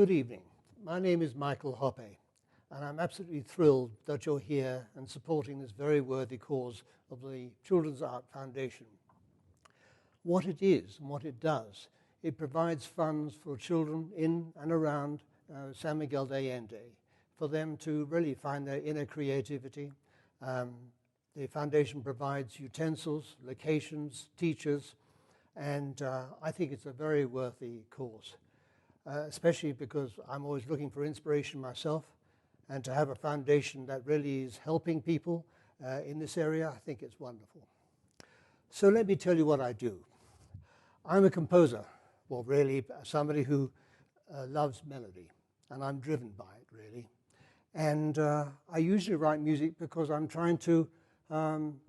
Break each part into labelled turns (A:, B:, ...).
A: Good evening. My name is Michael Hoppe, and I'm absolutely thrilled that you're here and supporting this very worthy cause of the Children's Art Foundation. What it is and what it does, it provides funds for children in and around San Miguel de Allende for them to really find their inner creativity. The foundation provides utensils, locations, teachers, and I think it's a very worthy cause. Especially because I'm always looking for inspiration myself, and to have a foundation that really is helping people in this area, I think it's wonderful. So let me tell you what I do. I'm a composer, well really somebody who loves melody, and I'm driven by it really. And I usually write music because I'm trying to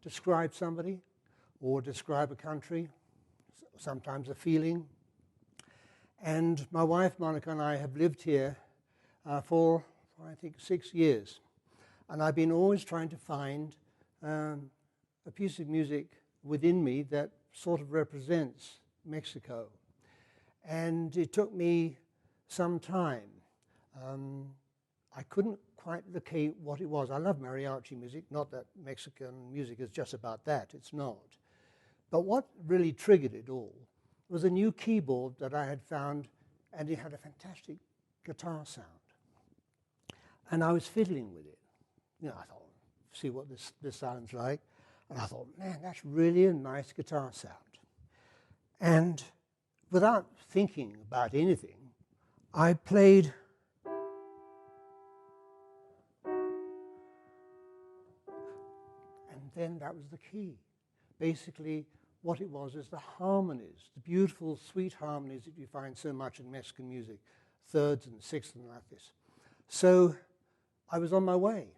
A: describe somebody, or describe a country, sometimes a feeling. And my wife, Monica, and I have lived here for, I think, 6 years. And I've been always trying to find a piece of music within me that sort of represents Mexico. And it took me some time. I couldn't quite locate what it was. I love mariachi music, not that Mexican music is just about that, it's not. But what really triggered it all was a new keyboard that I had found, and it had a fantastic guitar sound. And I was fiddling with it. You know, I thought, see what this sounds like. And I thought, man, that's really a nice guitar sound. And without thinking about anything, I played and then that was the key. Basically, what it was is the harmonies, the beautiful, sweet harmonies that you find so much in Mexican music, thirds and sixths and like this. So I was on my way.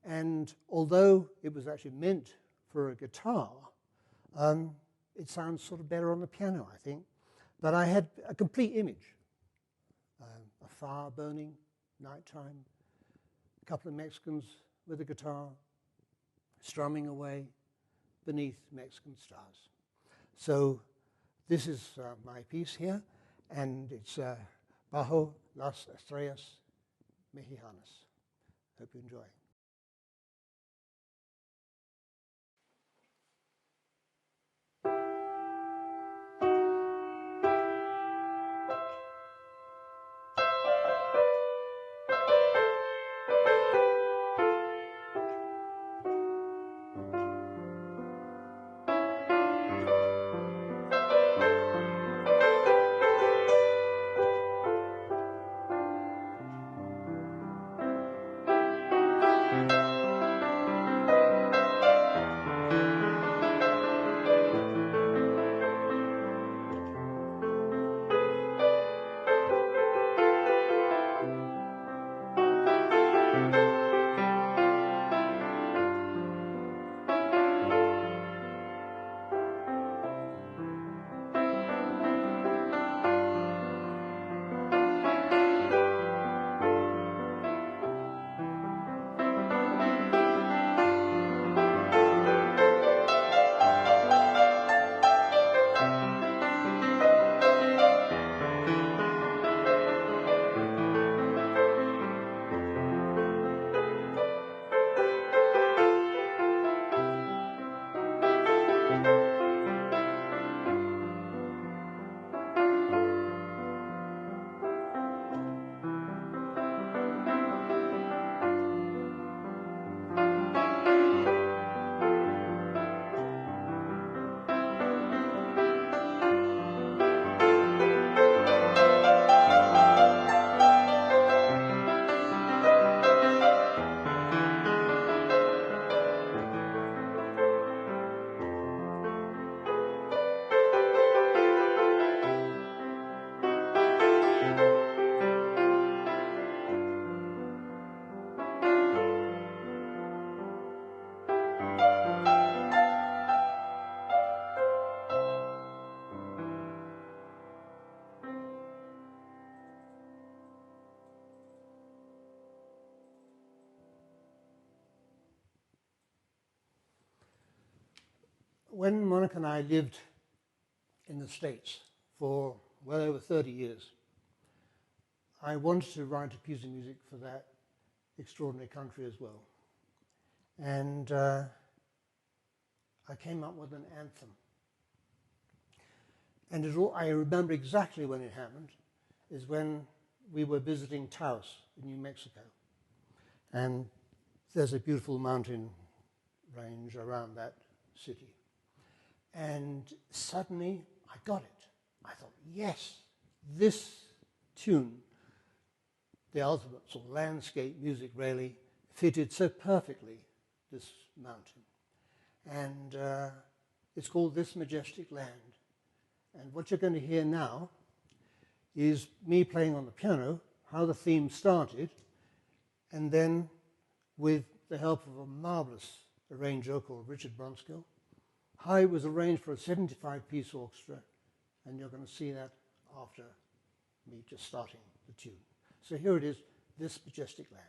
A: And although it was actually meant for a guitar, it sounds sort of better on the piano, I think. But I had a complete image. A fire burning, nighttime, a couple of Mexicans with a guitar, strumming away beneath Mexican stars. So this is my piece here, and it's Bajo las Estrellas Mexicanas. Hope you enjoy. When Monica and I lived in the States for well over 30 years, I wanted to write a piece of music for that extraordinary country as well. And I came up with an anthem. And I remember exactly when it happened, is when we were visiting Taos in New Mexico. And there's a beautiful mountain range around that city. And suddenly I got it. I thought, yes, this tune, the ultimate sort of landscape music really, fitted so perfectly this mountain. And it's called This Majestic Land. And what you're going to hear now is me playing on the piano, how the theme started, and then with the help of a marvelous arranger called Richard Bronskill, how it was arranged for a 75-piece orchestra, and you're going to see that after me just starting the tune. So here it is, This Majestic Land.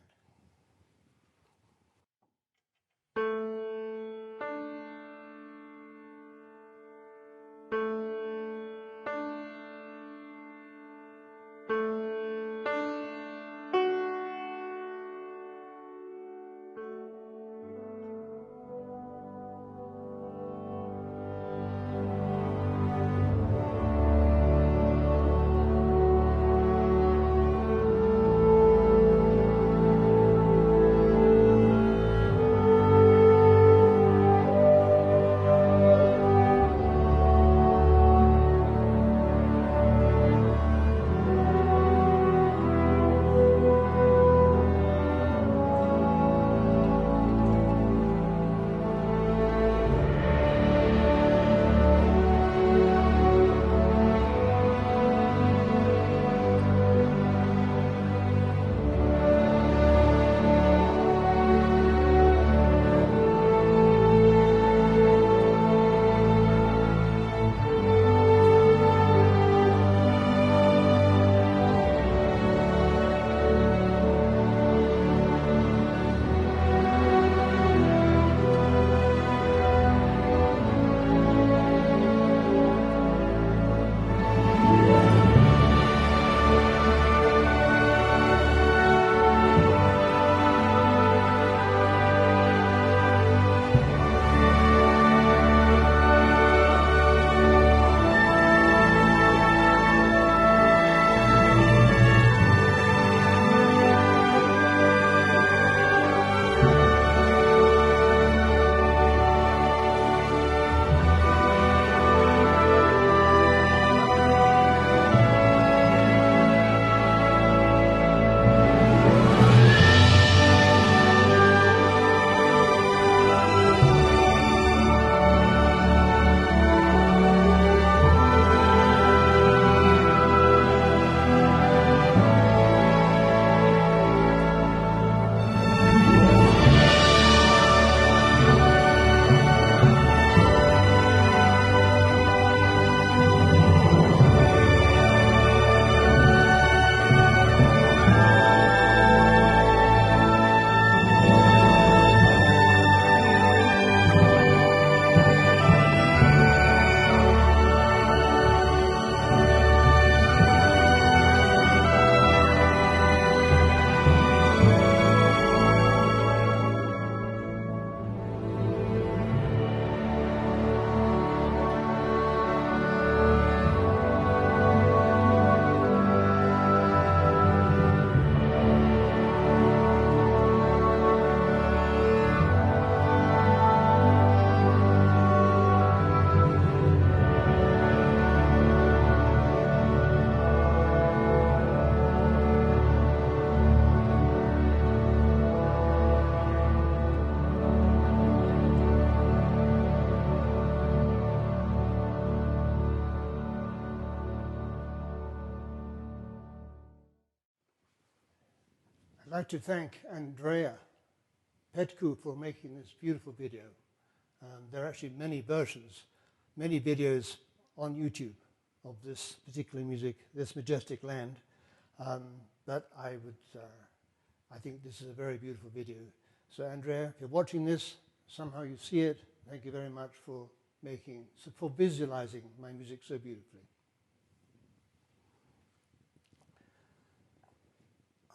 A: I'd like to thank Andrea Petcu for making this beautiful video. There are actually many versions, many videos on YouTube of this particular music, This Majestic Land. But I think this is a very beautiful video. So Andrea, if you're watching this, somehow you see it, thank you very much for visualizing my music so beautifully.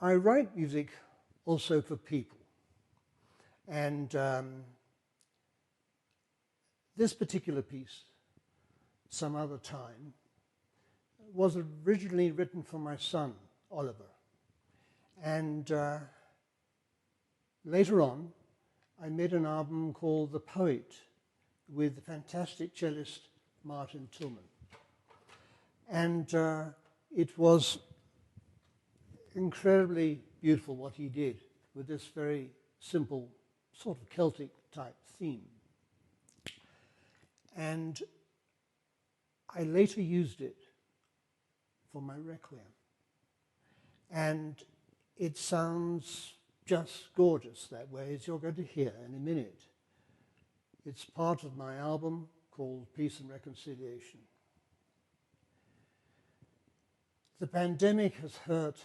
A: I write music also for people. And this particular piece, Some Other Time, was originally written for my son, Oliver. And later on, I made an album called The Poet with the fantastic cellist Martin Tillman. And it was incredibly beautiful what he did with this very simple, sort of Celtic type theme. And I later used it for my requiem. And it sounds just gorgeous that way, as you're going to hear in a minute. It's part of my album called Peace and Reconciliation. The pandemic has hurt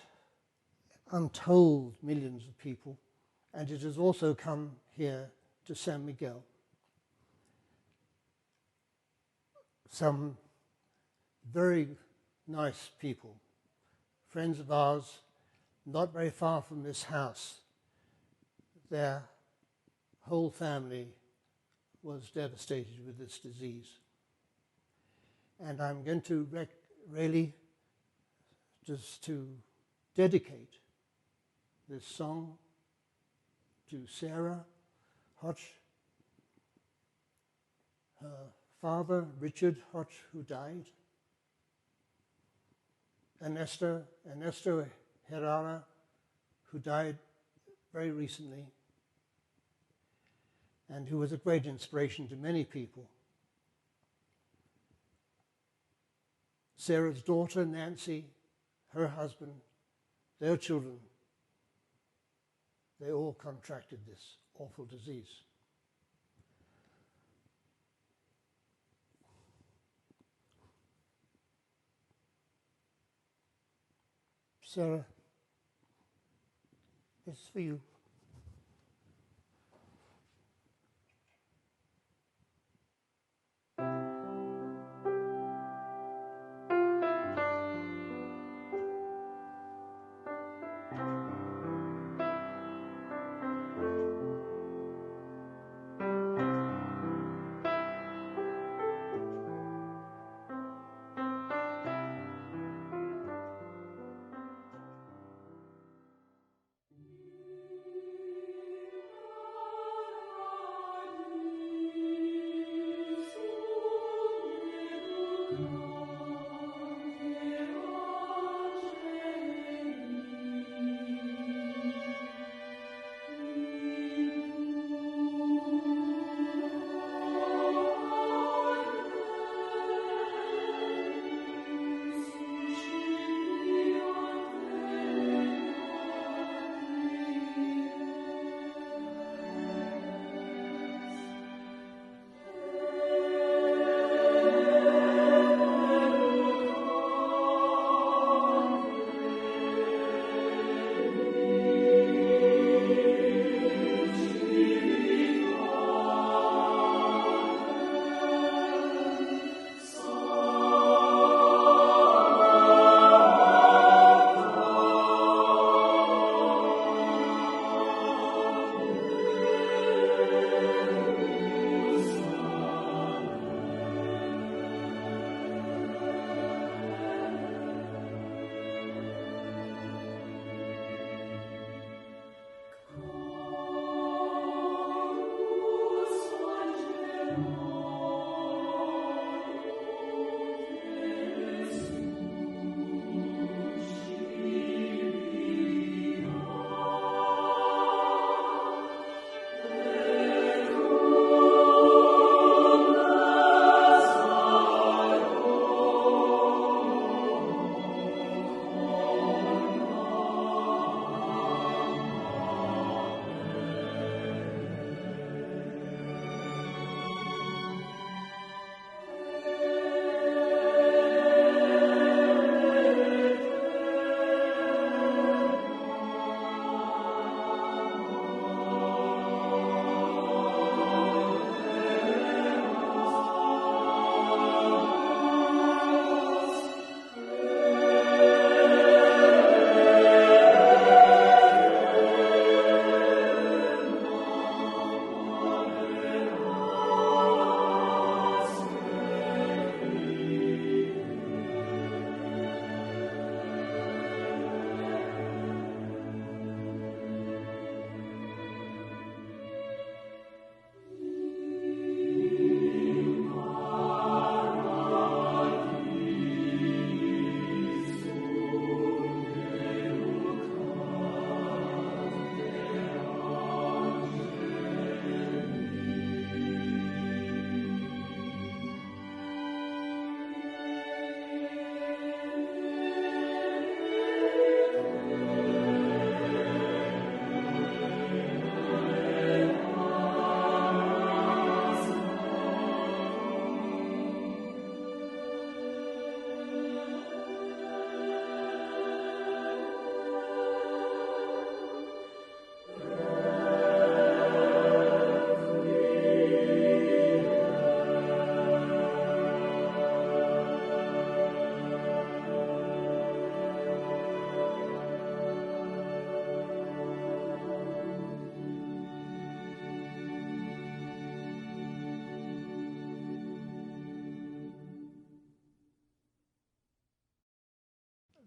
A: untold millions of people, and it has also come here to San Miguel. Some very nice people, friends of ours, not very far from this house. Their whole family was devastated with this disease. And I'm going to really just to dedicate this song to Sarah Hodge, her father, Richard Hodge, who died, Ernesto Herrera, who died very recently, and who was a great inspiration to many people. Sarah's daughter, Nancy, her husband, their children, they all contracted this awful disease. Sarah, it's for you.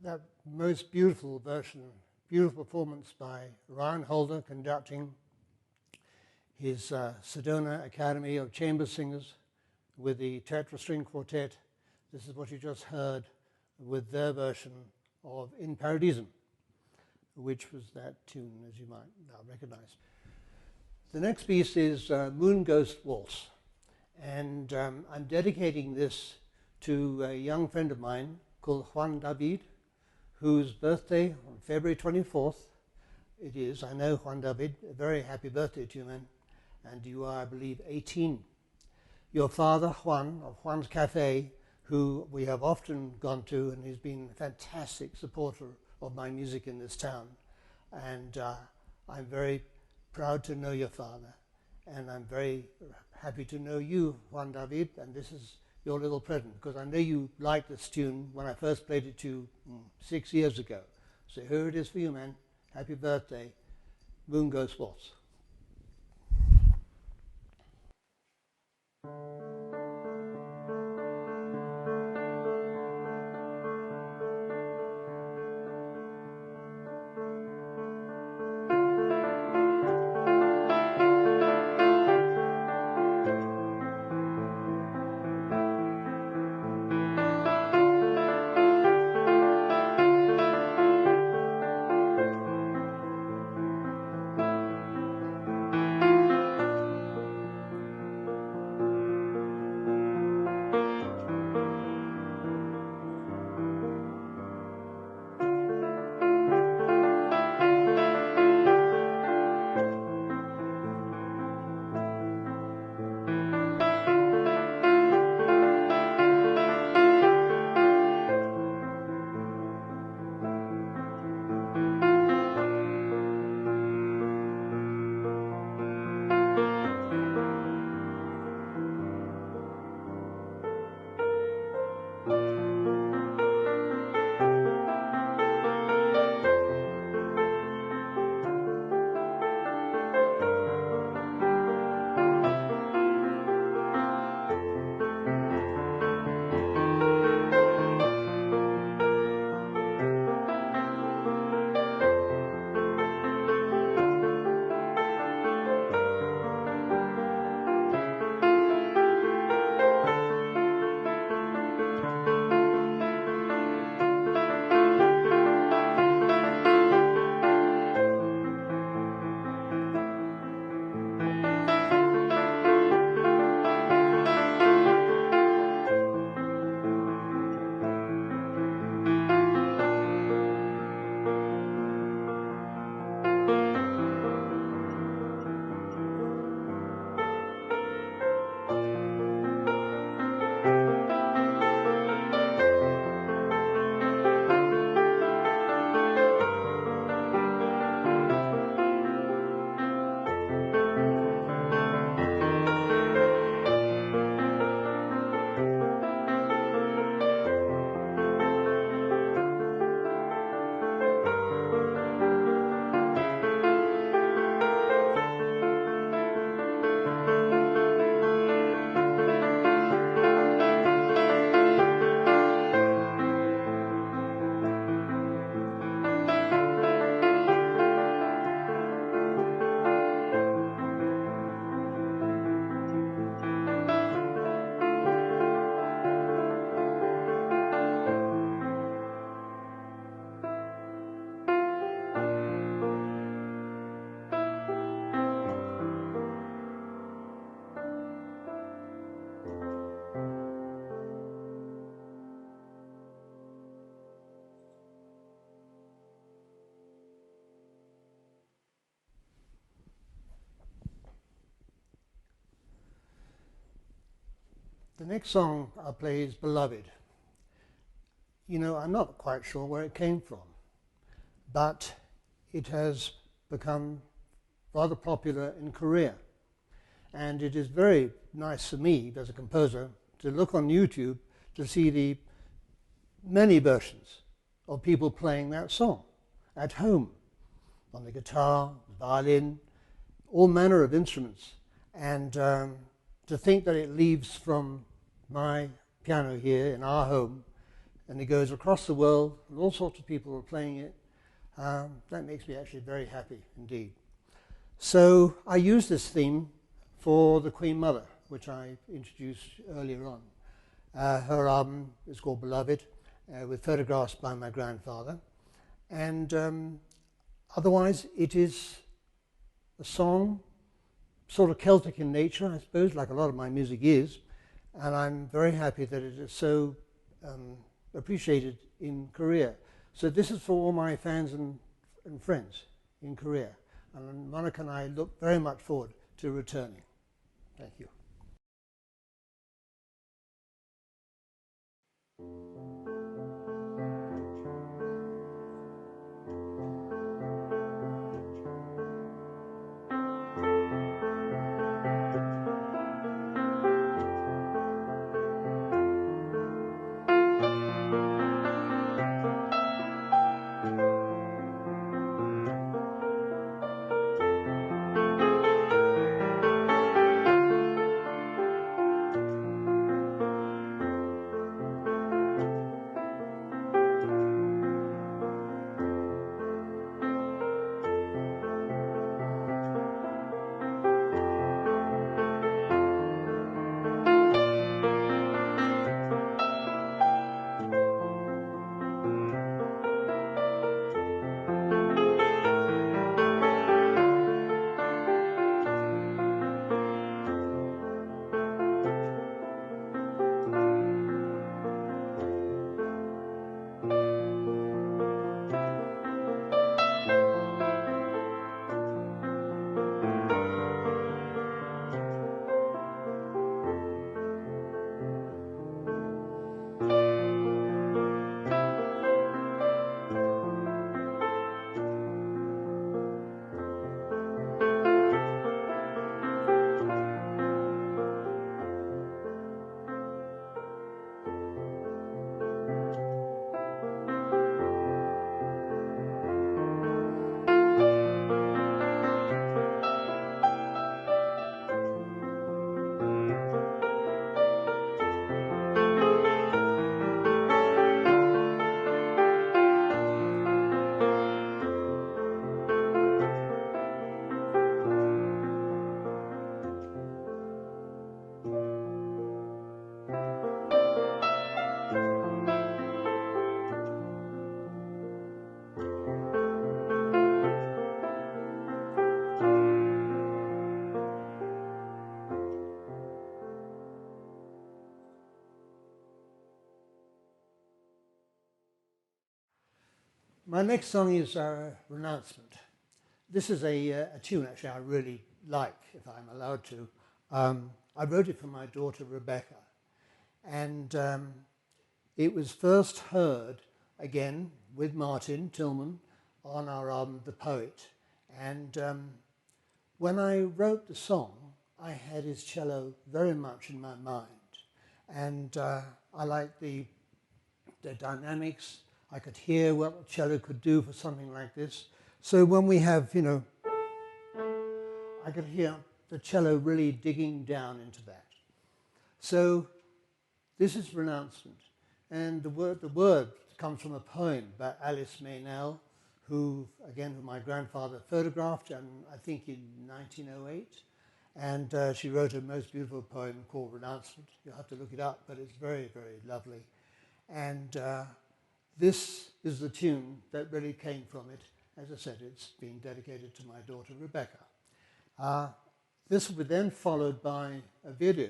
A: that most beautiful version, beautiful performance by Ryan Holder conducting his Sedona Academy of Chamber Singers with the Tetra String Quartet. This is what you just heard with their version of In Paradisum, which was that tune, as you might now recognize. The next piece is Moon Ghost Waltz, and I'm dedicating this to a young friend of mine called Juan David, whose birthday on February 24th it is. I know, Juan David, a very happy birthday to you, man, and you are, I believe, 18. Your father, Juan, of Juan's Cafe, who we have often gone to, and he's been a fantastic supporter of my music in this town. And I'm very proud to know your father, and I'm very happy to know you, Juan David, and this is your little present, because I know you liked this tune when I first played it to you 6 years ago. So here it is for you, man. Happy birthday, Moon Ghost Waltz. The next song I'll play is Beloved. You know, I'm not quite sure where it came from, but it has become rather popular in Korea. And it is very nice for me as a composer to look on YouTube to see the many versions of people playing that song at home, on the guitar, violin, all manner of instruments. And to think that it leaves from my piano here in our home and it goes across the world, and all sorts of people are playing it. That makes me actually very happy indeed. So I use this theme for the Queen Mother, which I introduced earlier on. Her album is called Beloved, with photographs by my grandfather. And otherwise, it is a song, sort of Celtic in nature, I suppose, like a lot of my music is. And I'm very happy that it is so appreciated in Korea. So this is for all my fans and friends in Korea. And Monica and I look very much forward to returning. Thank you. My next song is Renouncement. This is a tune actually I really like, if I'm allowed to. I wrote it for my daughter Rebecca, and it was first heard again with Martin Tillman on our album The Poet. And when I wrote the song, I had his cello very much in my mind, and I liked the dynamics. I could hear what the cello could do for something like this. So when we have, I could hear the cello really digging down into that. So this is Renouncement. And the word comes from a poem by Alice Meynell, who my grandfather photographed, and I think in 1908. And she wrote a most beautiful poem called Renouncement. You'll have to look it up, but it's very, very lovely. And this is the tune that really came from it. As I said, it's being dedicated to my daughter Rebecca. This will be then followed by a video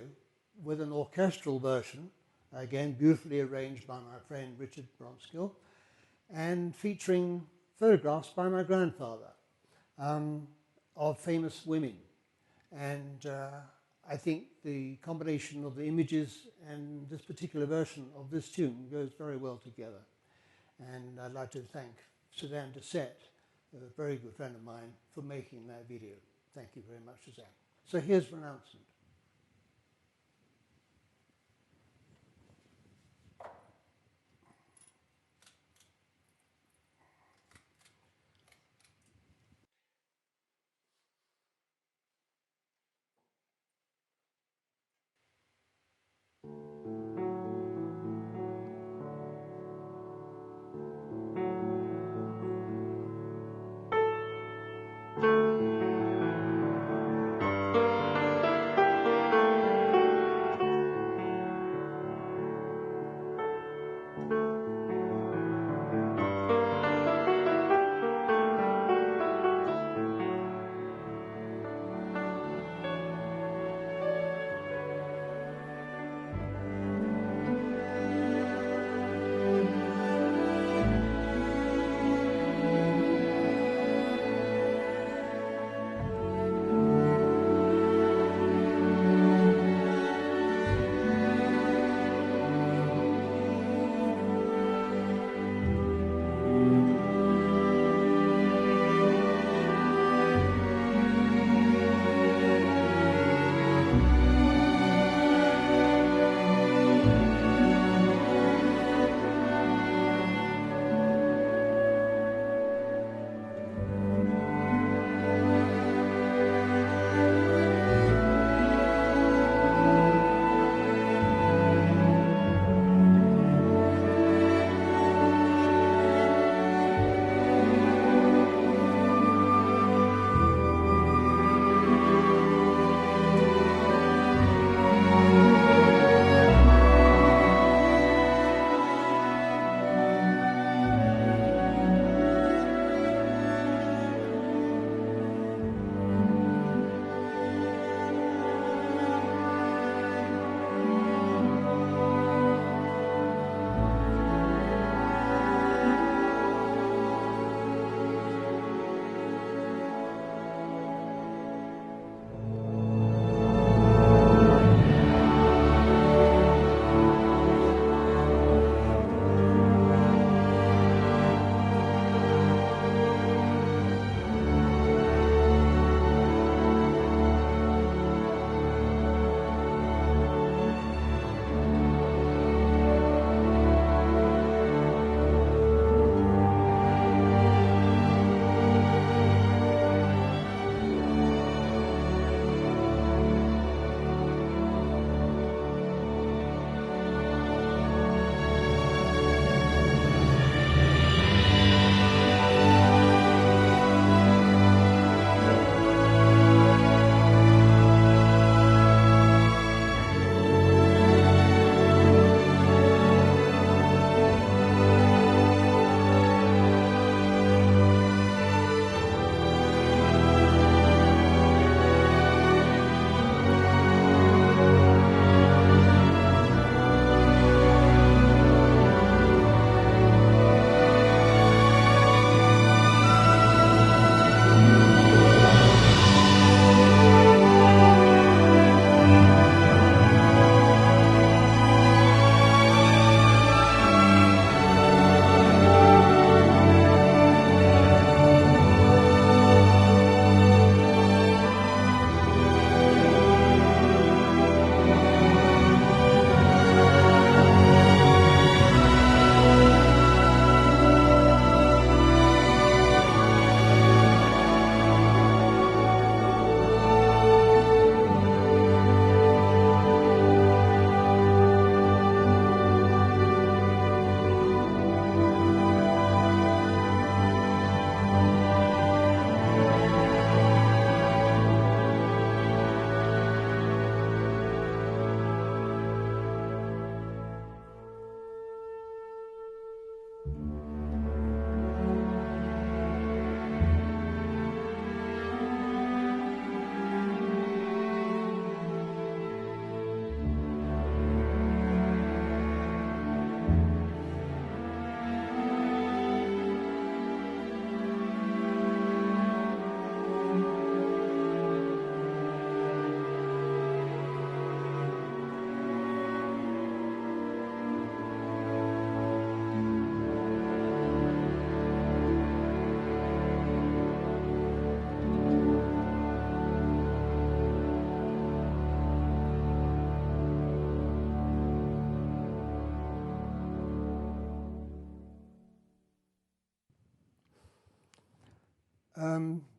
A: with an orchestral version, again beautifully arranged by my friend Richard Bronskill, and featuring photographs by my grandfather of famous women. And I think the combination of the images and this particular version of this tune goes very well together. And I'd like to thank Suzanne Dessette, a very good friend of mine, for making that video. Thank you very much, Suzanne. So here's Renouncement.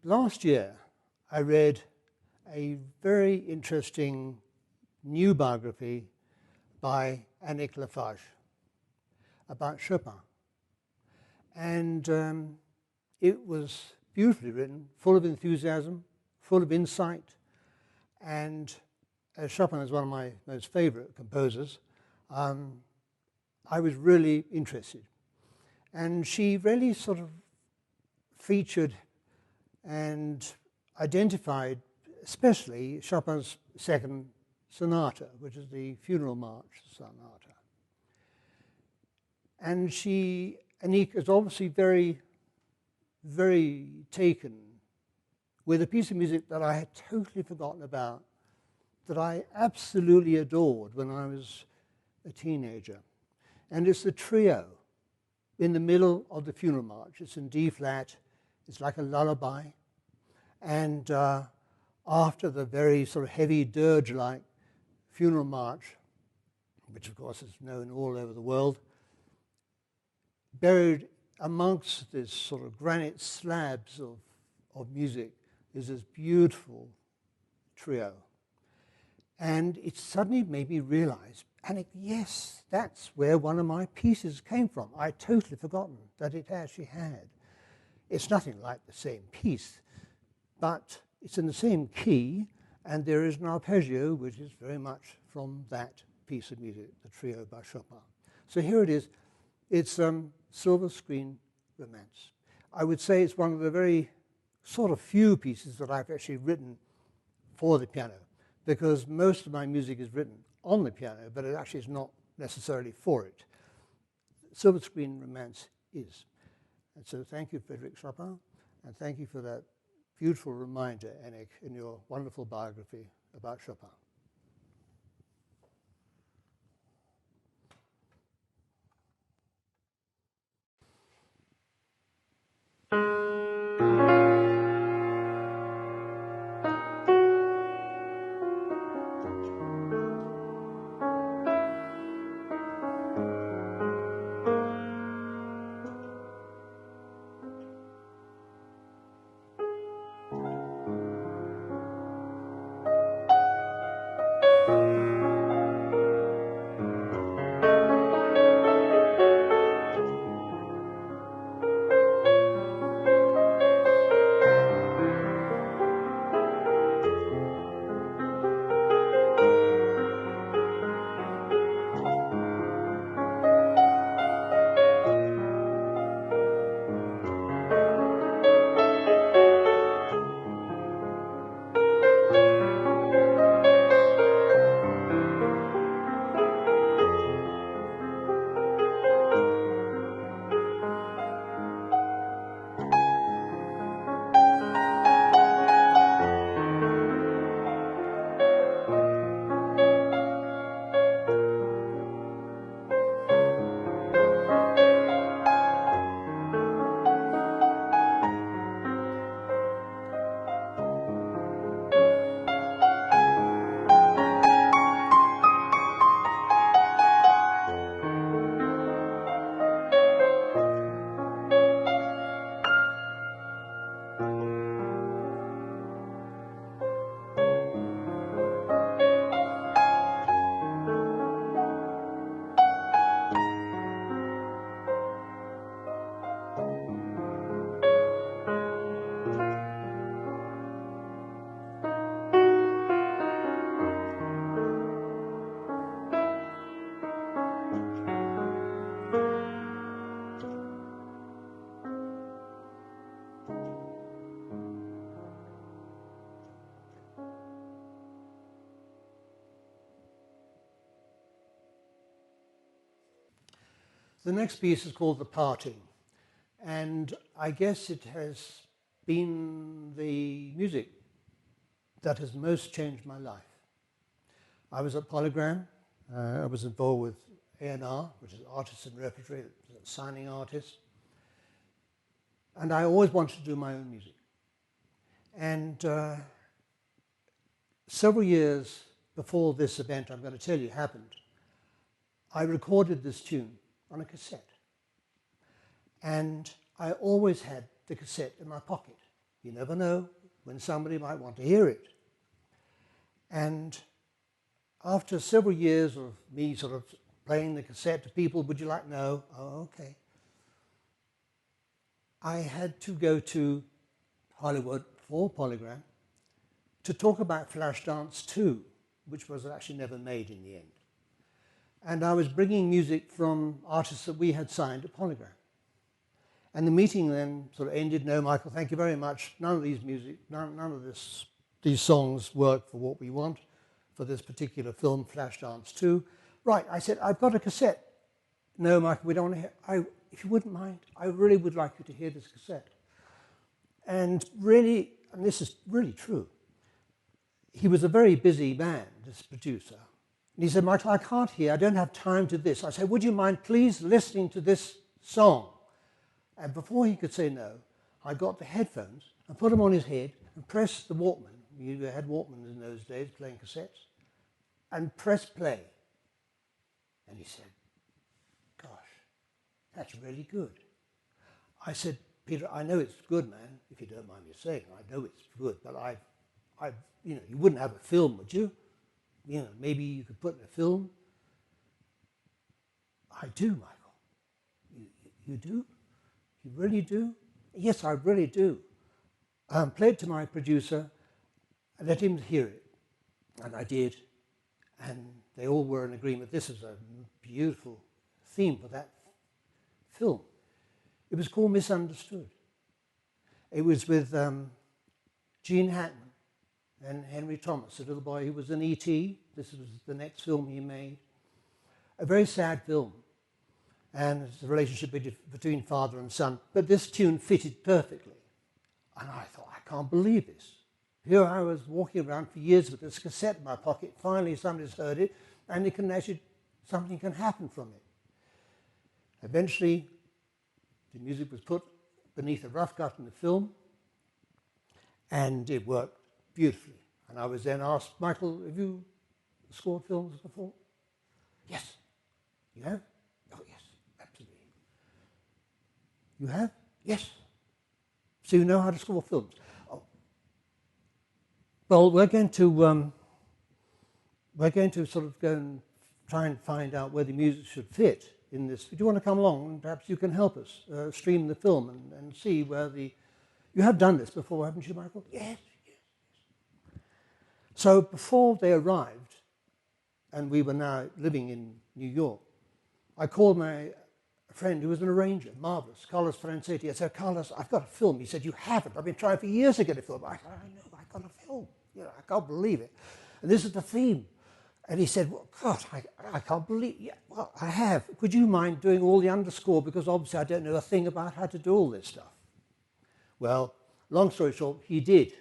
A: Last year, I read a very interesting new biography by Annick Lafage about Chopin. And it was beautifully written, full of enthusiasm, full of insight. And as Chopin is one of my most favorite composers, I was really interested. And she really sort of featured and identified especially Chopin's second sonata, which is the Funeral March sonata. And Annick is obviously very, very taken with a piece of music that I had totally forgotten about, that I absolutely adored when I was a teenager. And it's the trio in the middle of the Funeral March. It's in D flat. It's like a lullaby. And after the very sort of heavy dirge-like Funeral March, which of course is known all over the world, buried amongst this sort of granite slabs of music is this beautiful trio. And it suddenly made me realize, Annick, yes, that's where one of my pieces came from. I'd totally forgotten that it actually had. It's nothing like the same piece, but it's in the same key, and there is an arpeggio which is very much from that piece of music, the trio by Chopin. So here it is. It's Silver Screen Romance. I would say it's one of the very sort of few pieces that I've actually written for the piano, because most of my music is written on the piano, but it actually is not necessarily for it. Silver Screen Romance is. And so thank you, Frédéric Chopin, and thank you for that beautiful reminder, Annick, in your wonderful biography about Chopin. The next piece is called The Parting, and I guess it has been the music that has most changed my life. I was at Polygram. I was involved with A&R, which is Artists and Repertory, signing artists. And I always wanted to do my own music. And several years before this event I'm going to tell you happened, I recorded this tune on a cassette. And I always had the cassette in my pocket. You never know when somebody might want to hear it. And after several years of me sort of playing the cassette to people, would you like? No. Oh, okay. I had to go to Hollywood for Polygram to talk about Flashdance 2, which was actually never made in the end. And I was bringing music from artists that we had signed at Polygram. And the meeting then sort of ended, no, Michael, thank you very much. None of these songs work for what we want for this particular film, Flashdance 2. Right, I said, I've got a cassette. No, Michael, we don't want to hear. If you wouldn't mind, I really would like you to hear this cassette. And really, and this is really true, he was a very busy man, this producer. And he said, Michael, I can't hear, I don't have time to this. I said, would you mind please listening to this song? And before he could say no, I got the headphones and put them on his head and pressed the Walkman. You had Walkmans in those days, playing cassettes, and pressed play. And he said, gosh, that's really good. I said, Peter, I know it's good, man, if you don't mind me saying. I know it's good, but you wouldn't have a film, would you? Maybe you could put in a film. I do, Michael. You do? You really do? Yes, I really do. Played to my producer, I let him hear it, and I did, and they all were in agreement. This is a beautiful theme for that film. It was called Misunderstood. It was with Gene Hackman and Henry Thomas, a little boy who was in E.T. This was the next film he made. A very sad film, and it's a relationship between father and son, but this tune fitted perfectly. And I thought, I can't believe this. Here I was walking around for years with this cassette in my pocket. Finally, somebody's heard it, and something can happen from it. Eventually, the music was put beneath a rough cut in the film, and it worked beautifully. And I was then asked, Michael, have you scored films before? Yes. You have? Oh, yes, absolutely. You have? Yes. So you know how to score films? Oh. Well, we're going to sort of go and try and find out where the music should fit in this. Do you want to come along and perhaps you can help us stream the film and see where you have done this before, haven't you, Michael? Yes. So before they arrived, and we were now living in New York, I called my friend who was an arranger, marvelous, Carlos Francetti. I said, Carlos, I've got a film. He said, you haven't. I've been trying for years to get a film. I said, I know, I've got a film. I can't believe it. And this is the theme. And he said, well, God, I can't believe it. Yeah, well, I have. Would you mind doing all the underscore? Because obviously I don't know a thing about how to do all this stuff. Well, long story short, he did.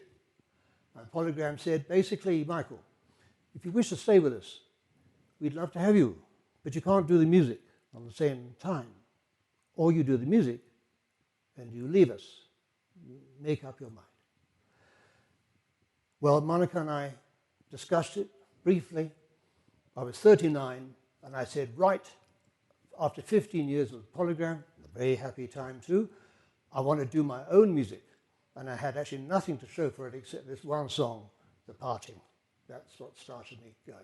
A: And Polygram said, basically, Michael, if you wish to stay with us, we'd love to have you, but you can't do the music on the same time. Or you do the music and you leave us. You make up your mind. Well, Monica and I discussed it briefly. I was 39, and I said, right, after 15 years of Polygram, a very happy time too, I want to do my own music. And I had actually nothing to show for it except this one song, The Parting. That's what started me going.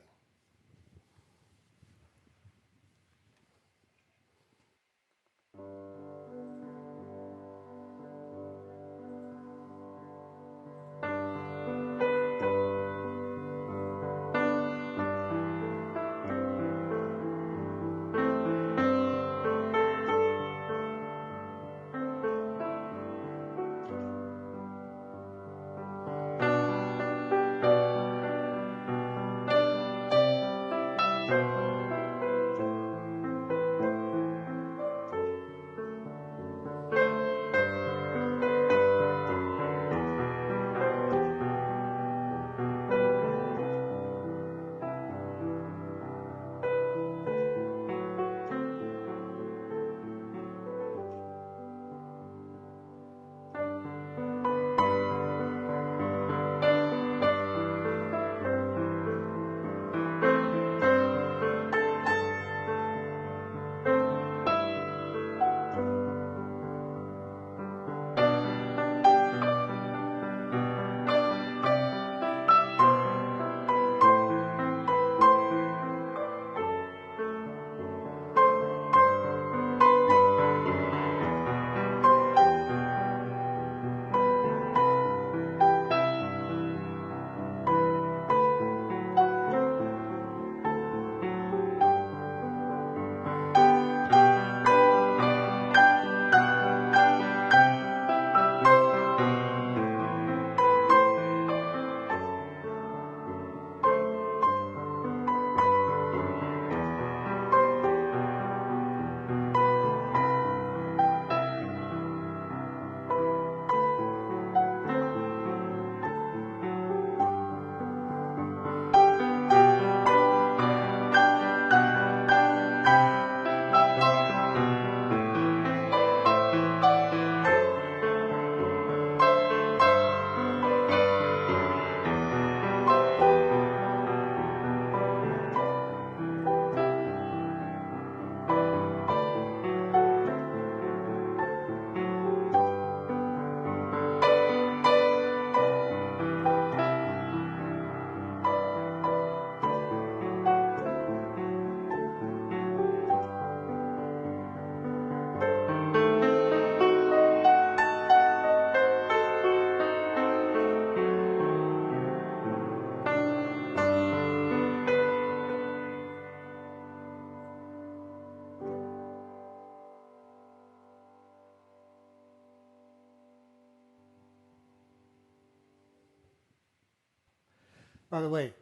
A: By the way,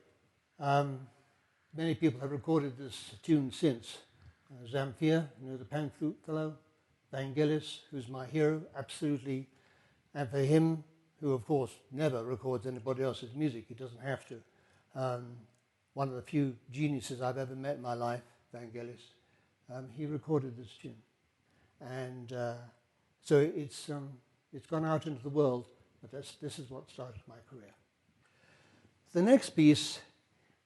A: many people have recorded this tune since. Zamfir, the pan flute fellow, Vangelis, who's my hero, absolutely, and for him, who of course never records anybody else's music, he doesn't have to. One of the few geniuses I've ever met in my life, Vangelis, he recorded this tune. And so it's gone out into the world, but this is what started my career. The next piece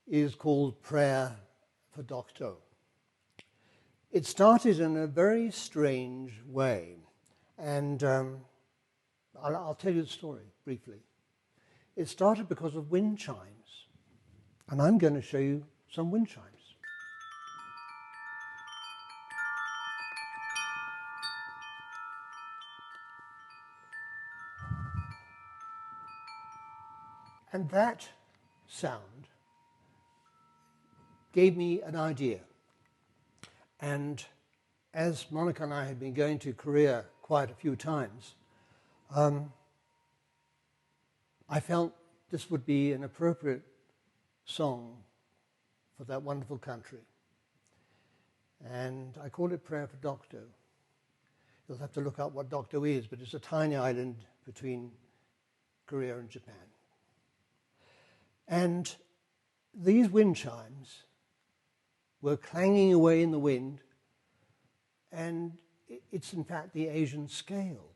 A: is called Prayer for Doctor. It started in a very strange way, and I'll tell you the story briefly. It started because of wind chimes, and I'm going to show you some wind chimes. And that sound gave me an idea. And as Monica and I had been going to Korea quite a few times, I felt this would be an appropriate song for that wonderful country. And I called it Prayer for Dokdo. You'll have to look up what Dokdo is, but it's a tiny island between Korea and Japan. And these wind chimes were clanging away in the wind, and it's in fact the Asian scale.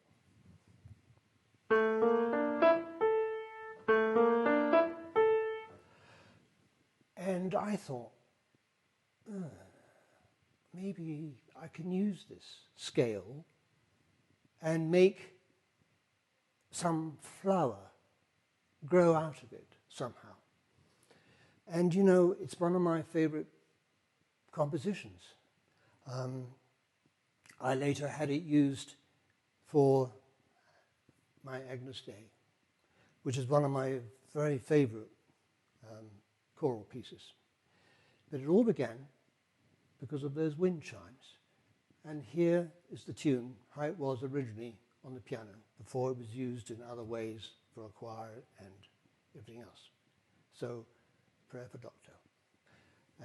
A: And I thought, maybe I can use this scale and make some flower grow out of it somehow. And it's one of my favorite compositions. I later had it used for my Agnus Dei, which is one of my very favorite choral pieces. But it all began because of those wind chimes. And here is the tune, how it was originally on the piano, before it was used in other ways for a choir and everything else. So, Prayer for Dokdo.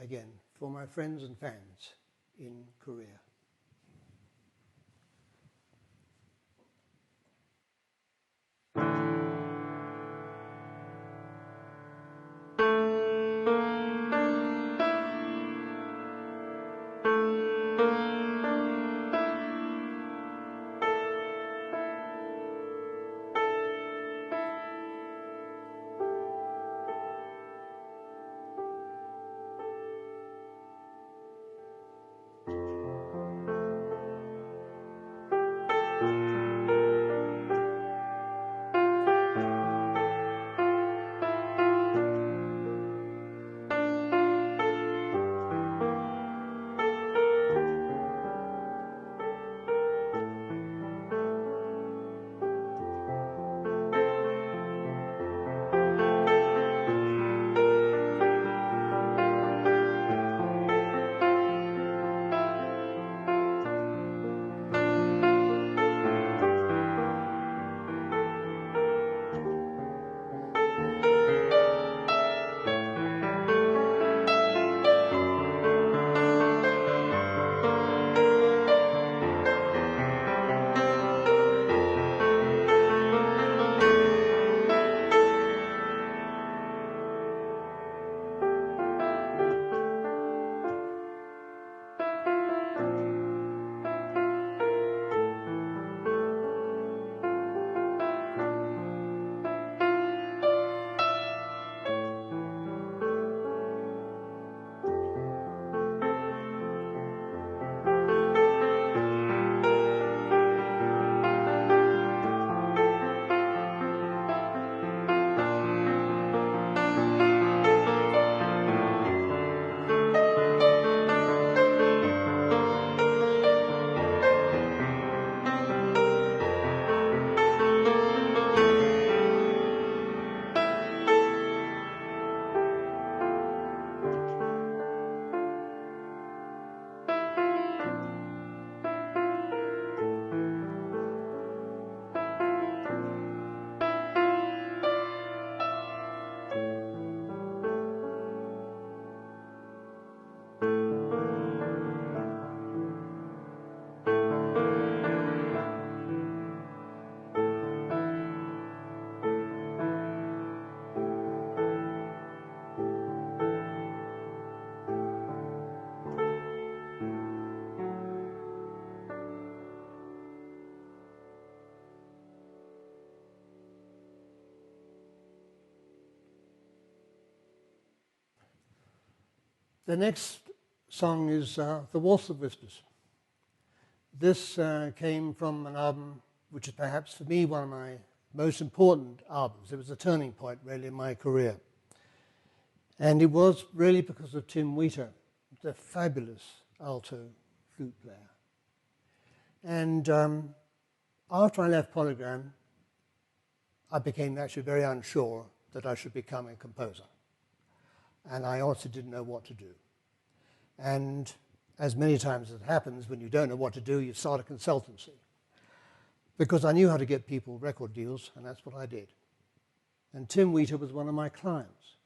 A: Again, for my friends and fans in Korea. The next song is The Waltz of Whispers. This came from an album which is perhaps for me one of my most important albums. It was a turning point really in my career. And it was really because of Tim Wheater, the fabulous alto flute player. And after I left Polygram, I became actually very unsure that I should become a composer. And I also didn't know what to do. And as many times as it happens, when you don't know what to do, you start a consultancy. Because I knew how to get people record deals, and that's what I did. And Tim Wheater was one of my clients.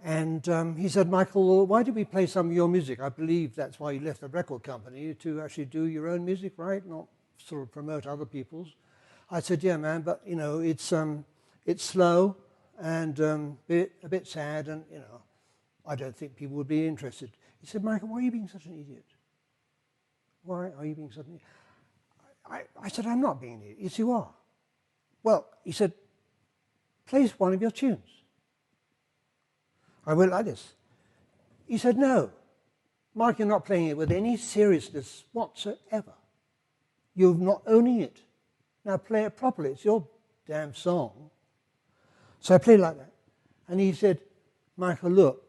A: And he said, Michael, why did we play some of your music? I believe that's why you left the record company, to actually do your own music, right? Not sort of promote other people's. I said, yeah, man, but, you know, it's slow and a bit sad, and, you know, I don't think people would be interested. He said, Michael, why are you being such an idiot? Why are you being such an idiot? I said, I'm not being an idiot. Yes, you are. Well, he said, play one of your tunes. I went like this. He said, no, Mark, you're not playing it with any seriousness whatsoever. You're not owning it. Now play it properly. It's your damn song. So I played like that. And he said, Michael, look,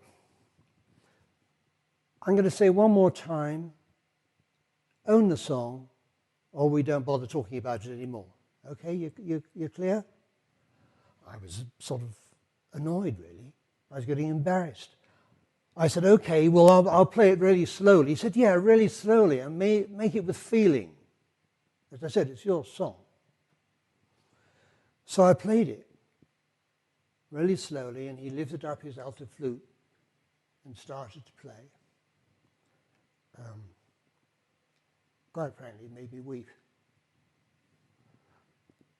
A: I'm going to say one more time, own the song, or we don't bother talking about it anymore. Okay, you're clear? I was sort of annoyed, really. I was getting embarrassed. I said, okay, well, I'll play it really slowly. He said, yeah, really slowly, and make it with feeling. As I said, it's your song. So I played it really slowly, and he lifted up his alto flute and started to play. Quite frankly, it made me weep.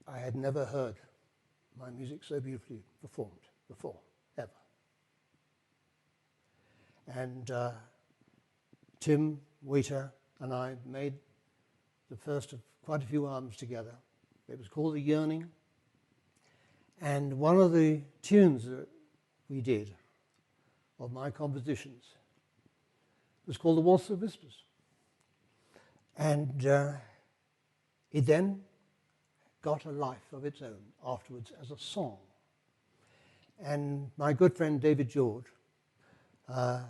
A: I had never heard my music so beautifully performed before, ever. And Tim Wheater and I made the first of quite a few albums together. It was called The Yearning. And one of the tunes that we did of my compositions was called The Waltz of Whispers. And it then got a life of its own afterwards as a song. And my good friend David George, a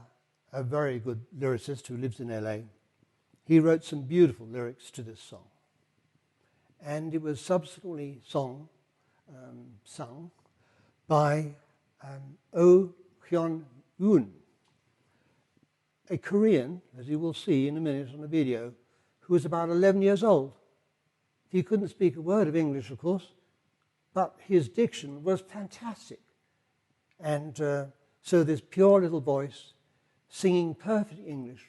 A: very good lyricist who lives in LA, he wrote some beautiful lyrics to this song. And it was subsequently sung by Oh Hyun-woon, a Korean, as you will see in a minute on the video, who was about 11 years old. He couldn't speak a word of English, of course, but his diction was fantastic. And so this pure little voice singing perfect English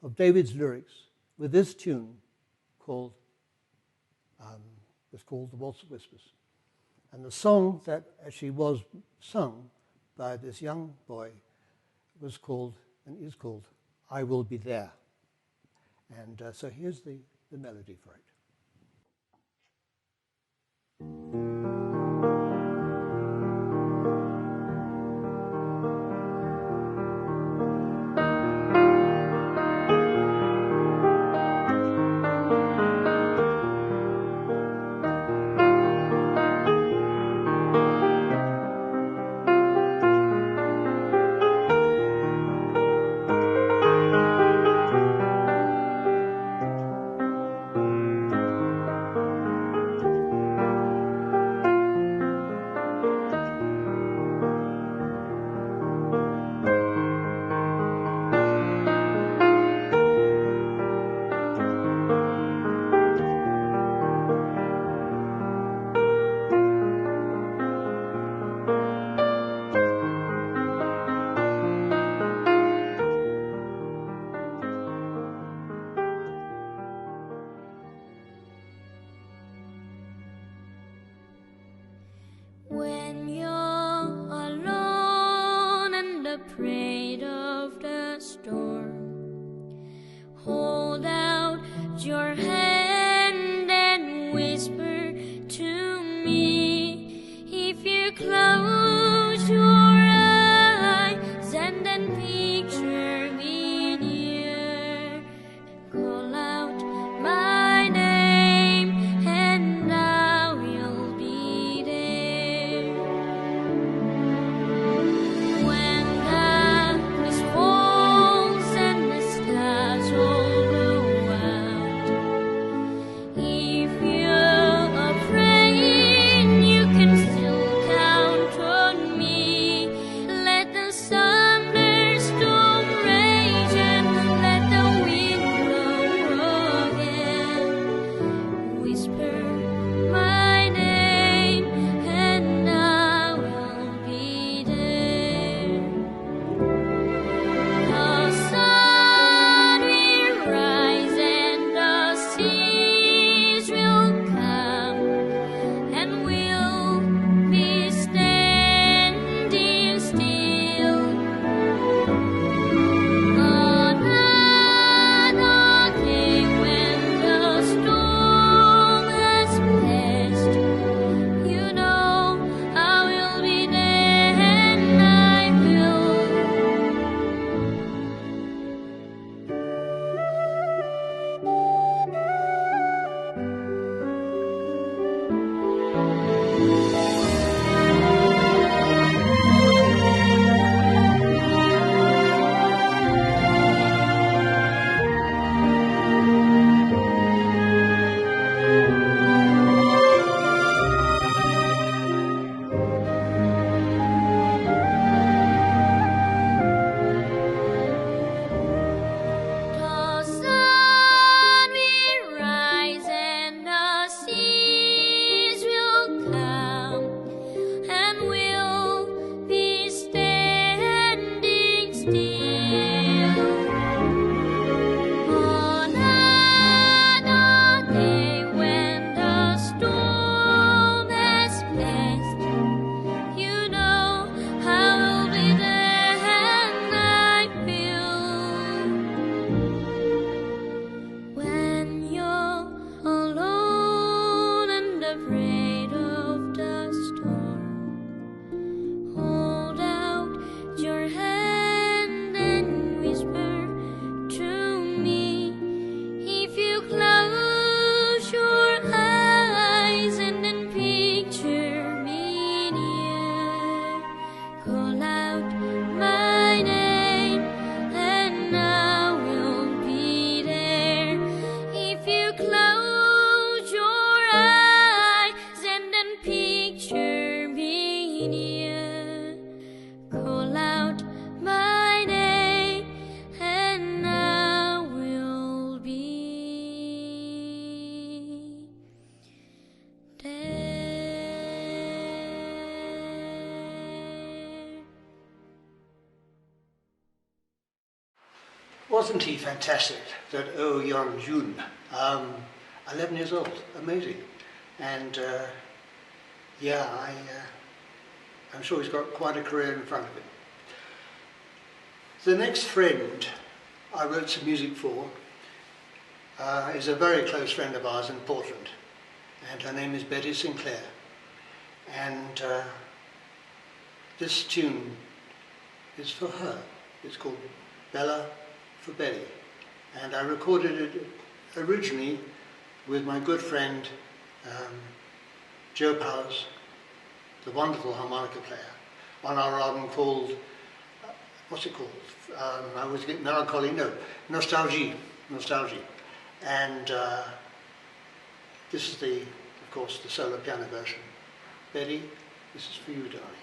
A: of David's lyrics with this tune called The Waltz of Whispers. And the song that actually was sung by this young boy was called, and is called, I Will Be There. And so here's the melody for it. wasn't he fantastic, that Oh Yeon Jun? 11 years old, amazing. And yeah, I'm sure he's got quite a career in front of him. The next friend I wrote some music for is a very close friend of ours in Portland, and her name is Betty Sinclair. And this tune is for her. It's called Bella for Betty. And I recorded it originally with my good friend Joe Powers, the wonderful harmonica player, on our album called, what's it called? I was getting melancholy, no, Nostalgie. And this is of course, the solo piano version. Betty, this is for you, darling.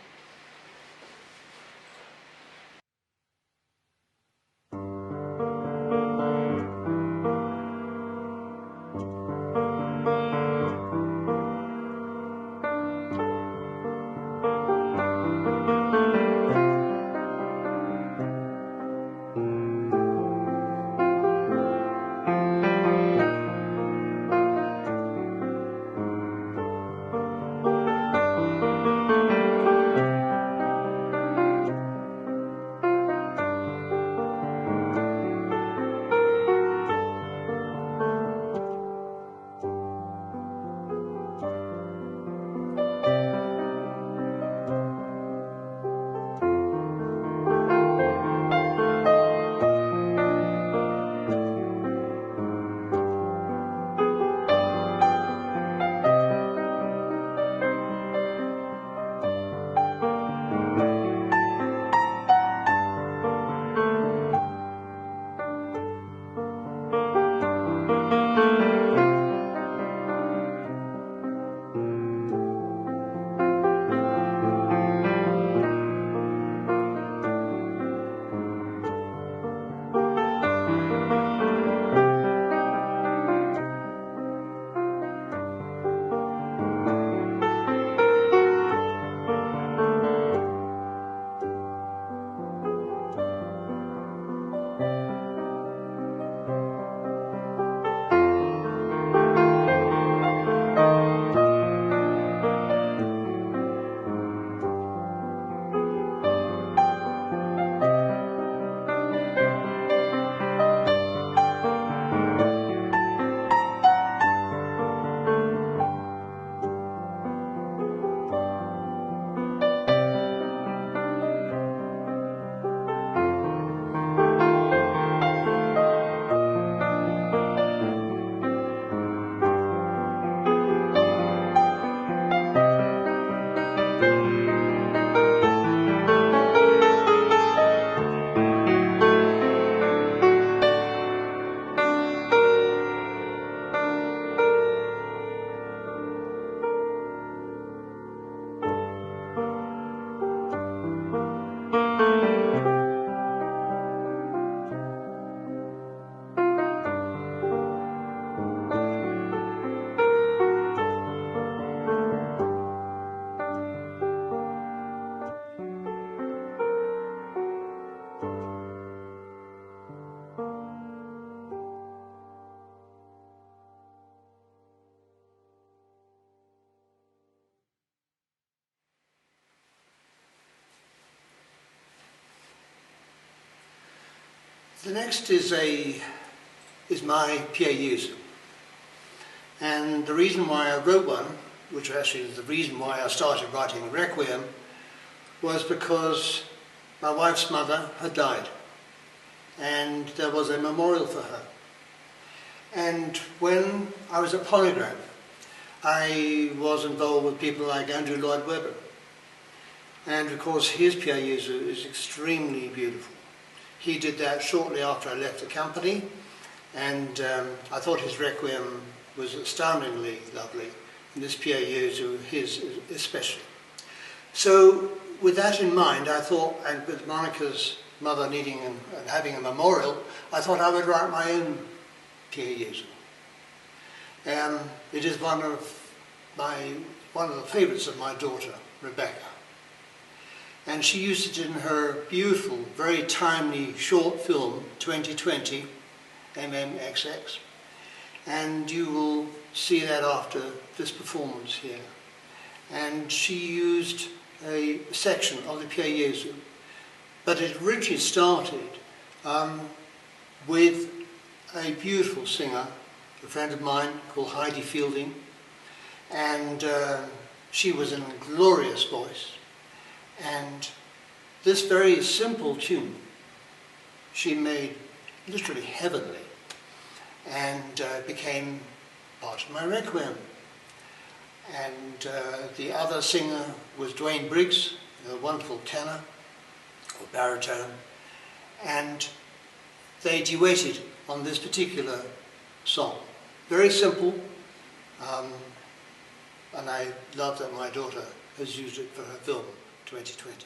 A: The next is my PAUs. And the reason why I wrote one, which actually is the reason why I started writing Requiem, was because my wife's mother had died. And there was a memorial for her. And when I was at Polygram, I was involved with people like Andrew Lloyd Webber. And of course his PAUs is extremely beautiful. He did that shortly after I left the company, and I thought his Requiem was astoundingly lovely, and this PAUs, his especially. So with that in mind, I thought, and with Monica's mother needing and having a memorial, I thought I would write my own PAUs. It is one of the favourites of my daughter, Rebecca. And she used it in her beautiful, very timely short film, 2020, MMXX. And you will see that after this performance here. And she used a section of the Pie Jesu, but it originally started with a beautiful singer, a friend of mine called Heidi Fielding, and she was in a glorious voice. And this very simple tune she made literally heavenly, and became part of my requiem. And the other singer was Dwayne Briggs, a wonderful tenor or baritone, and they duetted on this particular song. Very simple, and I love that my daughter has used it for her film 2020.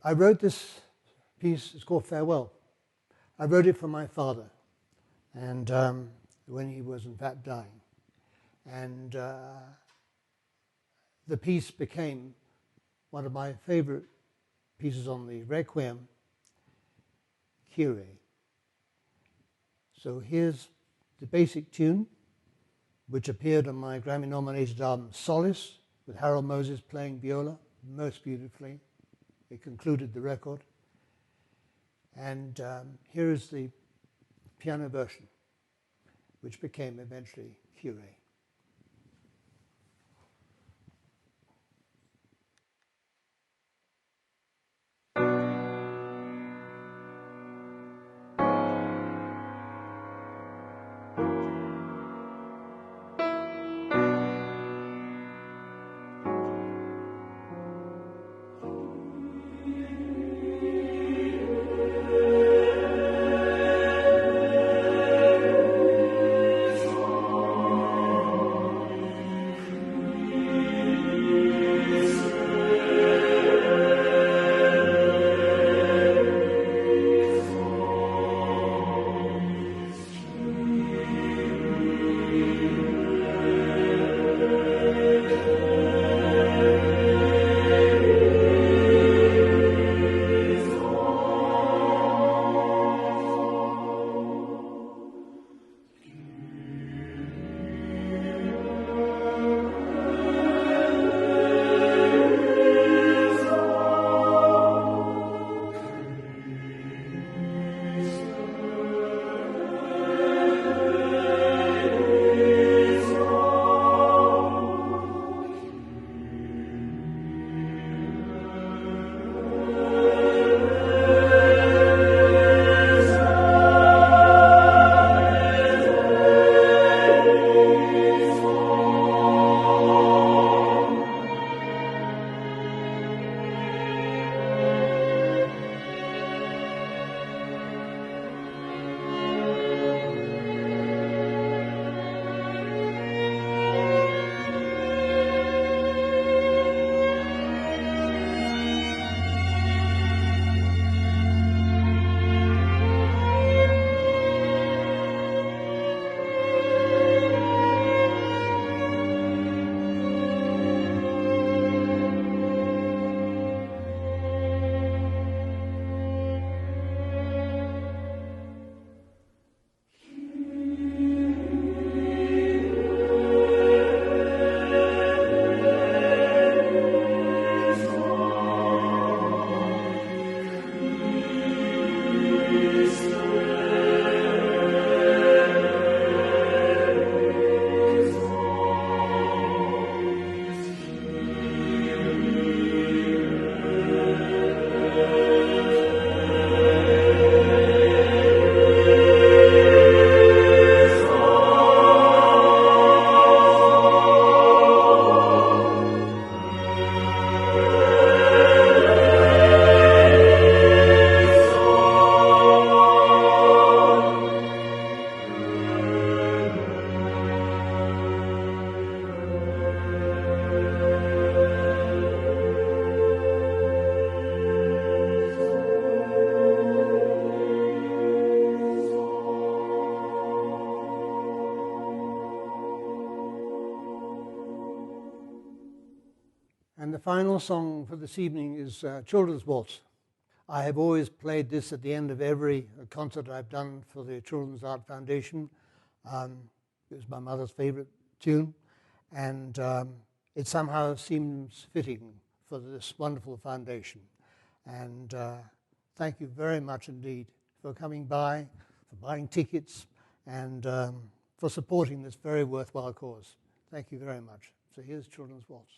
A: I wrote this piece, it's called Farewell. I wrote it for my father, and when he was in fact dying. And the piece became one of my favorite pieces on the Requiem, Kyrie. So here's the basic tune, which appeared on my Grammy-nominated album Solace, with Harold Moses playing viola most beautifully. It concluded the record. And here is the piano version, which became eventually Kyrie. final song for this evening is Children's Waltz. I have always played this at the end of every concert I've done for the Children's Art Foundation. It was my mother's favorite tune, and it somehow seems fitting for this wonderful foundation. And thank you very much indeed for coming by, for buying tickets, and for supporting this very worthwhile cause. Thank you very much. So here's Children's Waltz.